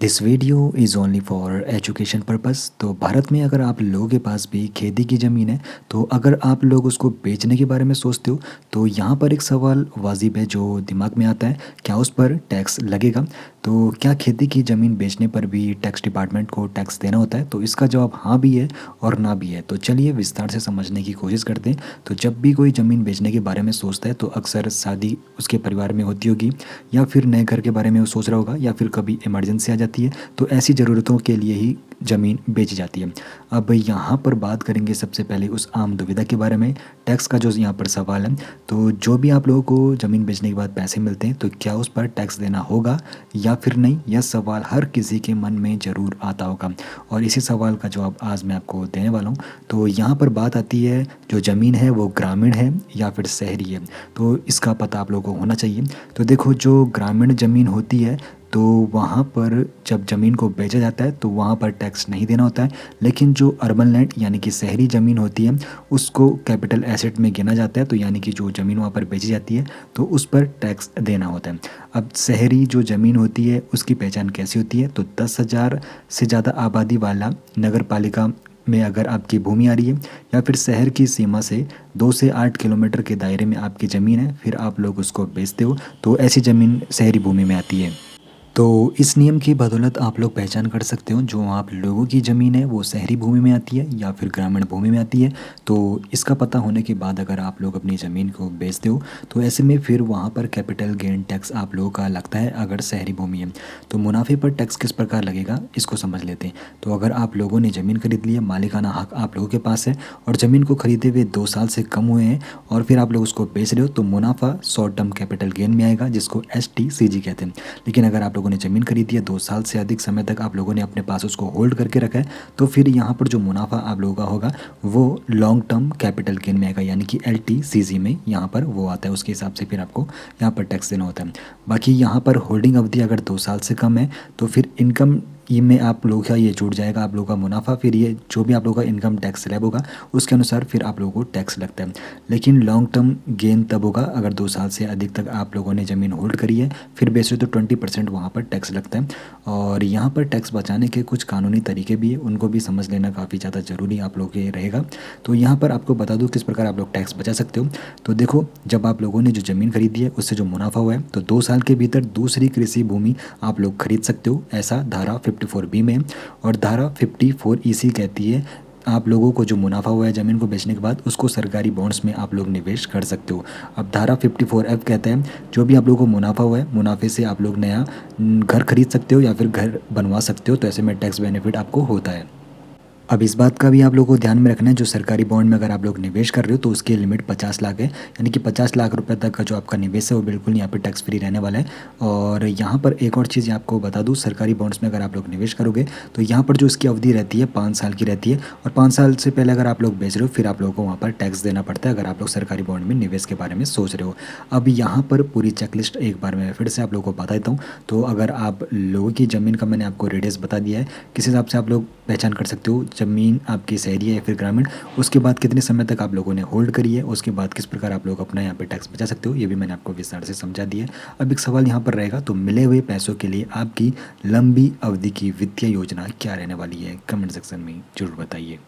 This video is only for education purpose. तो भारत में अगर आप लोगों के पास भी खेती की ज़मीन है, तो अगर आप लोग उसको बेचने के बारे में सोचते हो, तो यहाँ पर एक सवाल वाजिब है जो दिमाग में आता है, क्या उस पर टैक्स लगेगा? तो क्या खेती की ज़मीन बेचने पर भी टैक्स डिपार्टमेंट को टैक्स देना होता है? तो इसका जवाब हाँ भी है और ना भी है। तो चलिए विस्तार से समझने की कोशिश करते हैं। तो जब भी कोई ज़मीन बेचने के बारे में सोचता है, तो अक्सर शादी उसके परिवार में होती होगी, या फिर नए घर के बारे में वो सोच रहा होगा, या फिर कभी इमरजेंसी आ जाती है, तो ऐसी ज़रूरतों के लिए ही ज़मीन बेची जाती है। अब यहाँ पर बात करेंगे सबसे पहले उस आम दुविधा के बारे में, टैक्स का जो यहाँ पर सवाल है। तो जो भी आप लोगों को ज़मीन बेचने के बाद पैसे मिलते हैं, तो क्या उस पर टैक्स देना होगा या फिर नहीं? यह सवाल हर किसी के मन में ज़रूर आता होगा, और इसी सवाल का जवाब आज मैं आपको देने वाला हूँ। तो यहाँ पर बात आती है, जो ज़मीन है वो ग्रामीण है या फिर शहरी है, तो इसका पता आप लोगों को होना चाहिए। तो देखो, जो ग्रामीण ज़मीन होती है, तो वहाँ पर जब ज़मीन को बेचा जाता है तो वहाँ पर टैक्स नहीं देना होता है। लेकिन जो अर्बन लैंड यानी कि शहरी ज़मीन होती है, उसको कैपिटल एसेट में गिना जाता है, तो यानी कि जो ज़मीन वहाँ पर बेची जाती है, तो उस पर टैक्स देना होता है। अब शहरी जो ज़मीन होती है उसकी पहचान कैसी होती है? तो 10,000 से ज़्यादा आबादी वाला नगर पालिका में अगर आपकी भूमि आ रही है, या फिर शहर की सीमा से 2 से 8 किलोमीटर के दायरे में आपकी ज़मीन है, फिर आप लोग उसको बेचते हो, तो ऐसी ज़मीन शहरी भूमि में आती है। तो इस नियम की बदौलत आप लोग पहचान कर सकते हो, जो आप लोगों की ज़मीन है वो शहरी भूमि में आती है या फिर ग्रामीण भूमि में आती है। तो इसका पता होने के बाद अगर आप लोग अपनी ज़मीन को बेचते हो, तो ऐसे में फिर वहाँ पर कैपिटल गेन टैक्स आप लोगों का लगता है अगर शहरी भूमि है। तो मुनाफे पर टैक्स किस प्रकार लगेगा, इसको समझ लेते हैं। तो अगर आप लोगों ने ज़मीन खरीद ली है, मालिकाना हक आप लोगों के पास है, और ज़मीन को खरीदे हुए 2 साल से कम हुए हैं, और फिर आप लोग उसको बेच रहे हो, तो मुनाफा शॉर्ट टर्म कैपिटल गेन में आएगा, जिसको STCG कहते हैं। लेकिन अगर आप लोगों ने ज़मीन खरीदी है, 2 साल से अधिक समय तक आप लोगों ने अपने पास उसको होल्ड करके रखा है, तो फिर यहाँ पर जो मुनाफा आप लोगों का होगा वो लॉन्ग टर्म कैपिटल गेन में आएगा, यानी कि LTCG में यहाँ पर वो आता है। उसके हिसाब से फिर आपको यहाँ पर टैक्स देना होता है। बाकी यहाँ पर होल्डिंग अवधि अगर 2 साल से कम है, तो फिर इनकम ये में आप लोगों का ये जुड़ जाएगा, आप लोगों का मुनाफा, फिर ये जो भी आप लोगों का इनकम टैक्स स्लैब होगा उसके अनुसार फिर आप लोगों को टैक्स लगता है। लेकिन लॉन्ग टर्म गेन तब होगा अगर 2 साल से अधिक तक आप लोगों ने ज़मीन होल्ड करी है, फिर बेच रहे तो 20% वहाँ पर टैक्स लगता है। और यहाँ पर टैक्स बचाने के कुछ कानूनी तरीके भी है, उनको भी समझ लेना काफ़ी ज़्यादा ज़रूरी आप लोगों के रहेगा। तो यहाँ पर आपको बता दूँ किस प्रकार आप लोग टैक्स बचा सकते हो। तो देखो, जब आप लोगों ने जो ज़मीन खरीदी है उससे जो मुनाफा हुआ है, तो 2 साल के भीतर दूसरी कृषि भूमि आप लोग खरीद सकते हो, ऐसा धारा 54B में है। और धारा 54EC कहती है, आप लोगों को जो मुनाफा हुआ है ज़मीन को बेचने के बाद, उसको सरकारी बॉन्ड्स में आप लोग निवेश कर सकते हो। अब धारा 54F कहता है, जो भी आप लोगों को मुनाफा हुआ है, मुनाफे से आप लोग नया घर खरीद सकते हो या फिर घर बनवा सकते हो, तो ऐसे में टैक्स बेनिफिट आपको होता है। अब इस बात का भी आप लोगों को ध्यान में रखना है, जो सरकारी बॉन्ड में अगर आप लोग निवेश कर रहे हो, तो उसकी लिमिट 50 लाख है, यानी कि 50 लाख रुपए तक का जो आपका निवेश है वो बिल्कुल यहाँ पे टैक्स फ्री रहने वाला है। और यहाँ पर एक और चीज़ आपको बता दूँ, सरकारी बॉन्ड्स में अगर आप लोग निवेश करोगे, तो यहाँ पर जो इसकी अवधि रहती है 5 साल की रहती है, और 5 साल से पहले अगर आप लोग बेच रहे हो, फिर आप लोगों को वहाँ पर टैक्स देना पड़ता है अगर आप लोग सरकारी बॉन्ड में निवेश के बारे में सोच रहे हो। अब यहाँ पर पूरी चेकलिस्ट एक बार मैं फिर से आप लोगों को बता देता हूँ। तो अगर आप लोगों की ज़मीन का मैंने आपको रेडियस बता दिया है, किस हिसाब से आप लोग पहचान कर सकते हो ज़मीन आपकी शहरी है या फिर ग्रामीण, उसके बाद कितने समय तक आप लोगों ने होल्ड करी है, उसके बाद किस प्रकार आप लोग अपना यहाँ पे टैक्स बचा सकते हो, ये भी मैंने आपको विस्तार से समझा दिया है। अब एक सवाल यहाँ पर रहेगा, तो मिले हुए पैसों के लिए आपकी लंबी अवधि की वित्तीय योजना क्या रहने वाली है? कमेंट सेक्शन में जरूर बताइए।